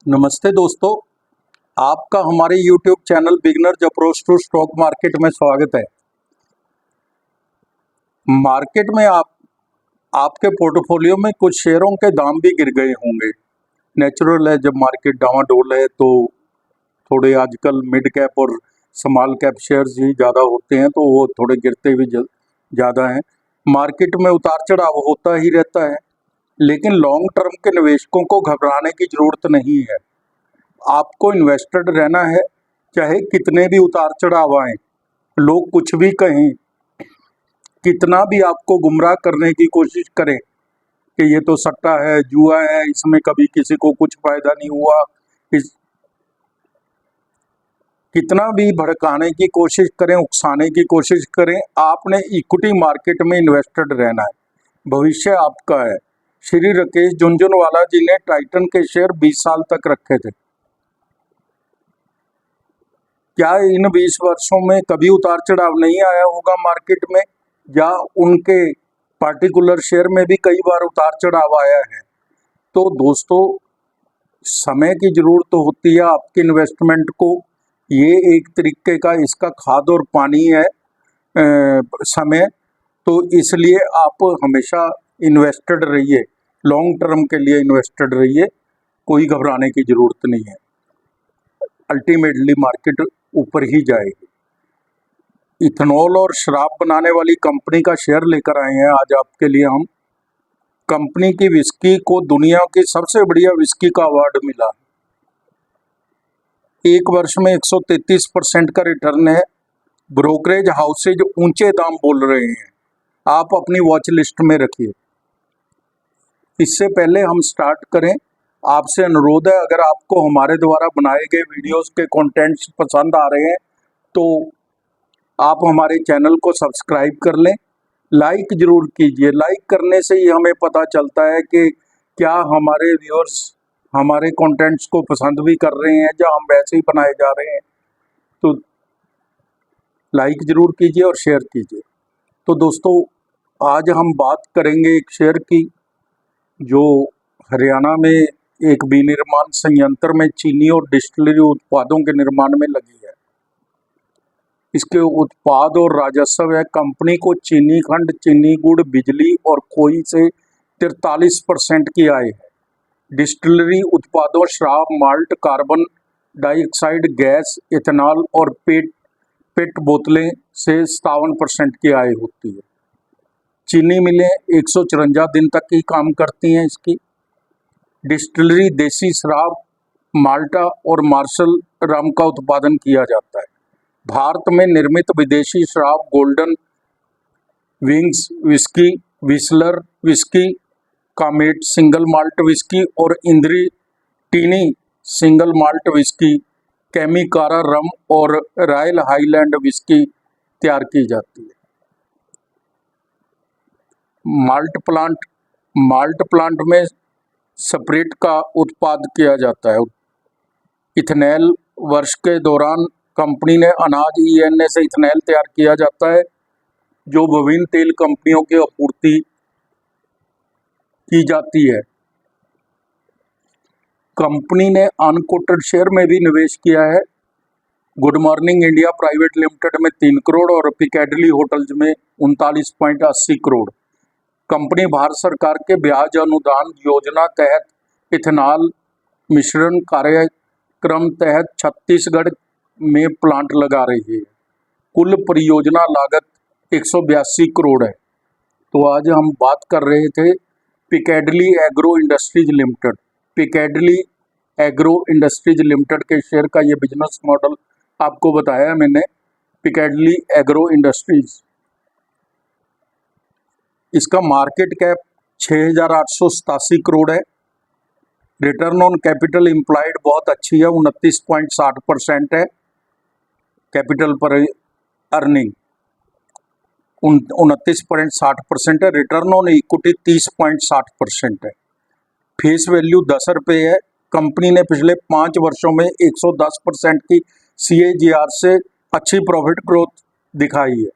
नमस्ते दोस्तों, आपका हमारे YouTube channel beginners approach to stock market में स्वागत है। मार्केट में आपके पोर्टफोलियो में कुछ शेयरों के दाम भी गिर गए होंगे। नेचुरल है, जब मार्केट डावाडोल है तो थोड़े आजकल मिड कैप और स्मॉल कैप शेयर्स ही ज़्यादा होते हैं, तो वो थोड़े गिरते भी ज़्यादा हैं। मार्केट में उतार चढ़ाव होता ही रहता है, लेकिन लॉन्ग टर्म के निवेशकों को घबराने की ज़रूरत नहीं है। आपको इन्वेस्टेड रहना है, चाहे कितने भी उतार चढ़ाव आए, लोग कुछ भी कहें, कितना भी आपको गुमराह करने की कोशिश करें कि ये तो सट्टा है, जुआ है, इसमें कभी किसी को कुछ फायदा नहीं हुआ, कितना भी भड़काने की कोशिश करें, उकसाने की कोशिश करें, आपने इक्विटी मार्केट में इन्वेस्टेड रहना है। भविष्य आपका है। श्री राकेश झुनझुनवाला जी ने टाइटन के शेयर 20 साल तक रखे थे। क्या इन 20 वर्षों में कभी उतार चढ़ाव नहीं आया होगा मार्केट में, या उनके पार्टिकुलर शेयर में भी कई बार उतार चढ़ाव आया है? तो दोस्तों, समय की जरूरत तो होती है आपके इन्वेस्टमेंट को। ये एक तरीके का इसका खाद और पानी है समय, तो इसलिए आप हमेशा इन्वेस्टेड रहिए, लॉन्ग टर्म के लिए इन्वेस्टेड रहिए, कोई घबराने की जरूरत नहीं है। अल्टीमेटली मार्केट ऊपर ही जाएगी। इथेनॉल और शराब बनाने वाली कंपनी का शेयर लेकर आए हैं आज आपके लिए हम। कंपनी की विस्की को दुनिया की सबसे बढ़िया विस्की का अवार्ड मिला। एक वर्ष में 133% का रिटर्न है। ब्रोकरेज हाउसेज ऊंचे दाम बोल रहे हैं, आप अपनी वॉच लिस्ट में रखिए। इससे पहले हम स्टार्ट करें, आपसे अनुरोध है, अगर आपको हमारे द्वारा बनाए गए वीडियोस के कंटेंट्स पसंद आ रहे हैं तो आप हमारे चैनल को सब्सक्राइब कर लें, लाइक ज़रूर कीजिए। लाइक करने से ही हमें पता चलता है कि क्या हमारे व्यूअर्स हमारे कंटेंट्स को पसंद भी कर रहे हैं, या हम वैसे ही बनाए जा रहे हैं। तो लाइक ज़रूर कीजिए और शेयर कीजिए। तो दोस्तों, आज हम बात करेंगे एक शेयर की जो हरियाणा में एक विनिर्माण संयंत्र में चीनी और डिस्टिलरी उत्पादों के निर्माण में लगी है। इसके उत्पाद और राजस्व है। कंपनी को चीनी खंड, चीनी गुड़, बिजली और खोई से 43% की आय है। डिस्टिलरी उत्पादों शराब, malt, carbon dioxide gas, ethanol और पेट बोतलें से 57% की आय होती है। चीनी मिलें 154 दिन तक ही काम करती हैं इसकी। डिस्टिलरी देसी शराब, माल्टा और मार्शल रम का उत्पादन किया जाता है। भारत में निर्मित विदेशी शराब golden wings whisky, whistler whisky, Kamet single malt whisky और इंद्री टीनी सिंगल माल्ट विस्की, कैमिकारा रम और रॉयल हाईलैंड विस्की तैयार की जाती है। माल्ट प्लांट में स्पिरिट का उत्पाद किया जाता है। इथेनॉल वर्ष के दौरान कंपनी ने अनाज ENA से इथेनॉल तैयार किया जाता है, जो विभिन्न तेल कंपनियों की आपूर्ति की जाती है। कंपनी ने अनकोटेड शेयर में भी निवेश किया है। Good morning India private limited में 3 करोड़ और पिकाडिली होटल्स में 39.80 करोड़। कंपनी भारत सरकार के ब्याज अनुदान योजना तहत इथेनॉल मिश्रण कार्यक्रम तहत छत्तीसगढ़ में प्लांट लगा रही है। कुल परियोजना लागत 182 करोड़ है। तो आज हम बात कर रहे थे Piccadilly agro industries limited. Piccadilly agro industries limited के शेयर का ये बिजनेस मॉडल आपको बताया मैंने। पिकाडिली एग्रो इंडस्ट्रीज, इसका मार्केट कैप 6,887 करोड़ है। रिटर्न ऑन कैपिटल एम्प्लॉयड बहुत अच्छी है, 29.60% है। कैपिटल पर अर्निंग 29.60% है। रिटर्न ऑन इक्विटी 30.60% है। फेस वैल्यू 10 रुपये है। कंपनी ने पिछले 5 वर्षों में 110% की CAGR से अच्छी प्रॉफिट ग्रोथ दिखाई है।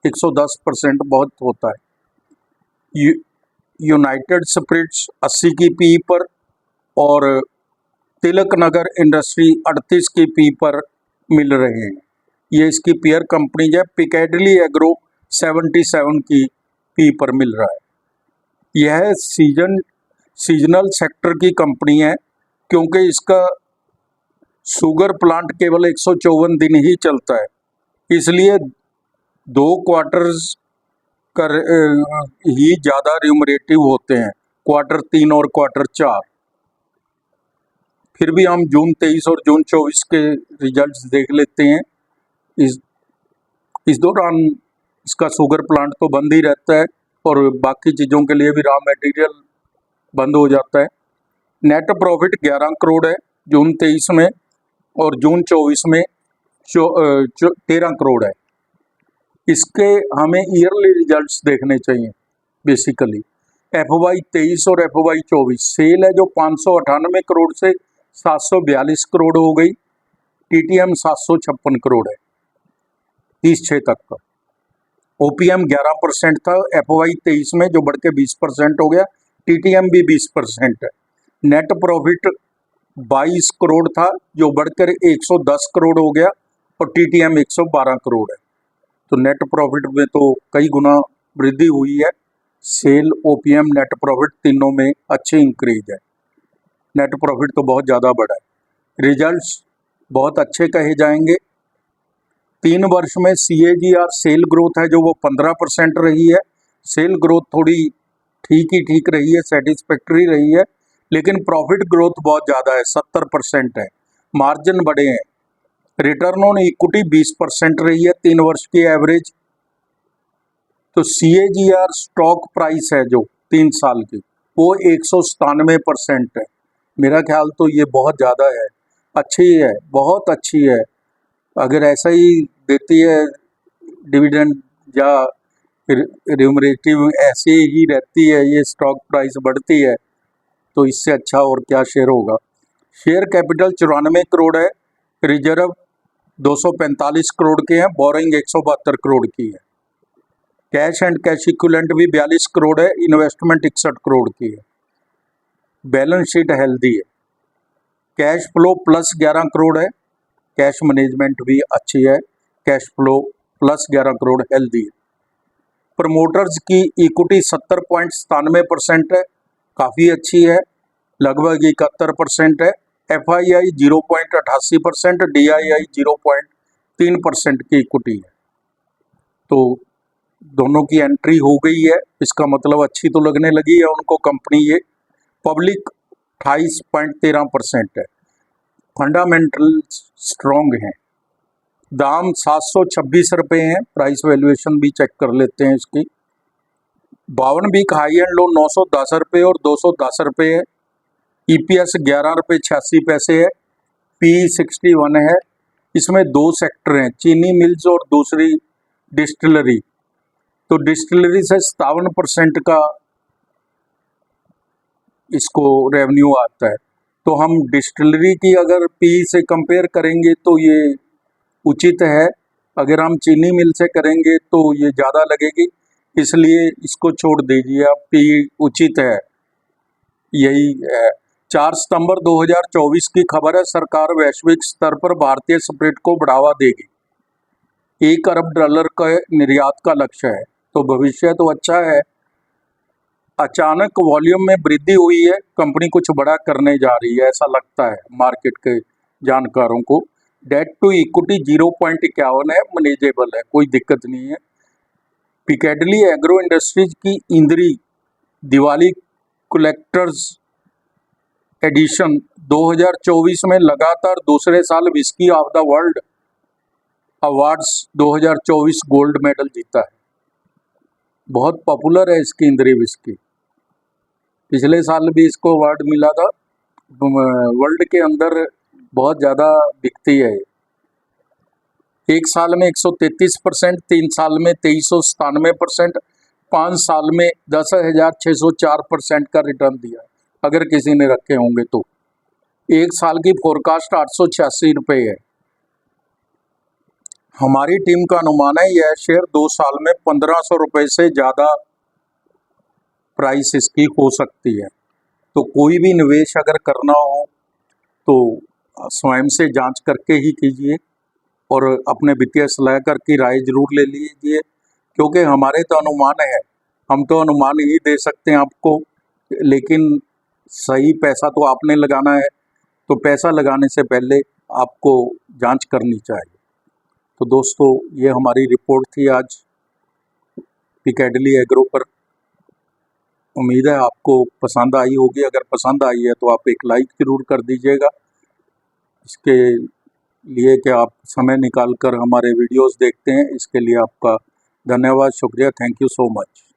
110% बहुत होता है। यूनाइटेड स्पिरिट्स 80 की PE पर और तिलक नगर इंडस्ट्री 38 की पी पर मिल रहे हैं। ये इसकी पीयर कंपनी है। पिकेडली एग्रो 77 की पी पर मिल रहा है। यह सीजनल सेक्टर की कंपनी है, क्योंकि इसका शुगर प्लांट केवल 154 दिन ही चलता है, इसलिए 2 क्वार्टर्स कर ही ज़्यादा रिम्यूनरेटिव होते हैं, क्वार्टर 3 और क्वार्टर 4। फिर भी हम जून 23 और जून 24 के रिजल्ट्स देख लेते हैं। इस दौरान इसका शुगर प्लांट तो बंद ही रहता है और बाकी चीज़ों के लिए भी रॉ मटेरियल बंद हो जाता है। नेट प्रॉफिट 11 करोड़ है जून 23 में, और जून 24 में 13 करोड़ है। इसके हमें ईयरली रिजल्ट्स देखने चाहिए बेसिकली। FY 23 और FY 24 सेल है जो 598 करोड़ से 742 करोड़ हो गई। TTM 756 करोड़ है 30/6 तक का। OPM 11% था FY 23 में, जो बढ़ के 20% हो गया। TTM भी 20% है। नेट प्रॉफिट 22 करोड़ था, जो बढ़कर 110 करोड़ हो गया, और TTM 112 करोड़ है। तो नेट प्रॉफिट में तो कई गुना वृद्धि हुई है। सेल, OPM, नेट प्रॉफिट तीनों में अच्छे इंक्रीज है। नेट प्रॉफिट तो बहुत ज़्यादा बढ़ा है। रिजल्ट्स बहुत अच्छे कहे जाएंगे। 3 वर्ष में CAGR सेल ग्रोथ है जो वो 15% रही है। सेल ग्रोथ थोड़ी ठीक रही है, सेटिस्फैक्ट्री रही है, लेकिन प्रॉफिट ग्रोथ बहुत ज़्यादा है, 70% है। मार्जिन बढ़े हैं। रिटर्न ऑन इक्विटी 20% रही है 3 वर्ष की एवरेज। तो CAGR स्टॉक प्राइस है जो 3 साल की, वो 197% है। मेरा ख्याल तो ये बहुत ज़्यादा है, अच्छी है, बहुत अच्छी है। अगर ऐसा ही देती है डिविडेंड या रिम्यूनरेटिव ऐसे ही रहती है, ये स्टॉक प्राइस बढ़ती है, तो इससे अच्छा और क्या शेयर होगा। शेयर कैपिटल 94 करोड़ है। रिजर्व 245 करोड़ के हैं। बोरिंग 172 करोड़ की है। कैश एंड कैश इक्विवेलेंट भी 42 करोड़ है। इन्वेस्टमेंट 61 करोड़ की है। बैलेंस शीट हेल्दी है। कैश फ्लो प्लस 11 करोड़ है। कैश मैनेजमेंट भी अच्छी है। Cash flow plus 11 crore healthy है। प्रमोटर्स की इक्विटी 70.97% है, काफ़ी अच्छी है, लगभग 71% है। FII 0.88%, DII 0.3% की इक्विटी है। तो दोनों की एंट्री हो गई है, इसका मतलब अच्छी तो लगने लगी है उनको कंपनी। ये पब्लिक 28.13% है। फंडामेंटल स्ट्रॉन्ग हैं। दाम 726 रुपये हैं। प्राइस वैल्यूएशन भी चेक कर लेते हैं इसकी। 52 वीक हाई एंड लो 910 रुपये और 210 रुपये है। EPS 11 रुपये 86 पैसे है। PE 61 है। इसमें 2 सेक्टर हैं, चीनी मिल्स और दूसरी डिस्टिलरी। तो डिस्टिलरी से 57% का इसको रेवेन्यू आता है। तो हम डिस्टिलरी की अगर PE से कंपेयर करेंगे तो ये उचित है। अगर हम चीनी मिल से करेंगे तो ये ज़्यादा लगेगी, इसलिए इसको छोड़ दीजिए आप। PE उचित है, यही है। 4 सितंबर 2024 की खबर है। सरकार वैश्विक स्तर पर भारतीय स्पिरिट को बढ़ावा देगी। $1 अरब का निर्यात का लक्ष्य है, तो भविष्य तो अच्छा है। अचानक वॉल्यूम में वृद्धि हुई है, कंपनी कुछ बड़ा करने जा रही है ऐसा लगता है मार्केट के जानकारों को। डेट टू इक्विटी 0.51 है, मैनेजेबल है, कोई दिक्कत नहीं है। पिकेडली एग्रो इंडस्ट्रीज की इंद्री दिवाली कलेक्टर्स एडिशन 2024 में लगातार दूसरे साल whisky of the world awards 2024 gold medal जीता है। बहुत पॉपुलर है इसकी इंद्री विस्की। पिछले साल भी इसको अवार्ड मिला था। वर्ल्ड के अंदर बहुत ज़्यादा बिकती है। 1 साल में 133%, 3 साल में 2397%, 5 साल में 10,604% का रिटर्न दिया अगर किसी ने रखे होंगे तो। 1 साल की फोरकास्ट 886 रुपये है। हमारी टीम का अनुमान है यह शेयर 2 साल में 1500 रुपये से ज़्यादा प्राइस इसकी हो सकती है। तो कोई भी निवेश अगर करना हो तो स्वयं से जांच करके ही कीजिए और अपने वित्तीय सलाहकार की राय जरूर ले लीजिए, क्योंकि हमारे तो अनुमान है, हम तो अनुमान ही दे सकते हैं आपको, लेकिन सही पैसा तो आपने लगाना है, तो पैसा लगाने से पहले आपको जांच करनी चाहिए। तो दोस्तों, ये हमारी रिपोर्ट थी आज पिकाडिली एग्रो पर। उम्मीद है आपको पसंद आई होगी। अगर पसंद आई है तो आप एक लाइक जरूर कर दीजिएगा, इसके लिए कि आप समय निकाल कर हमारे वीडियोस देखते हैं। इसके लिए आपका धन्यवाद, शुक्रिया, थैंक यू सो मच।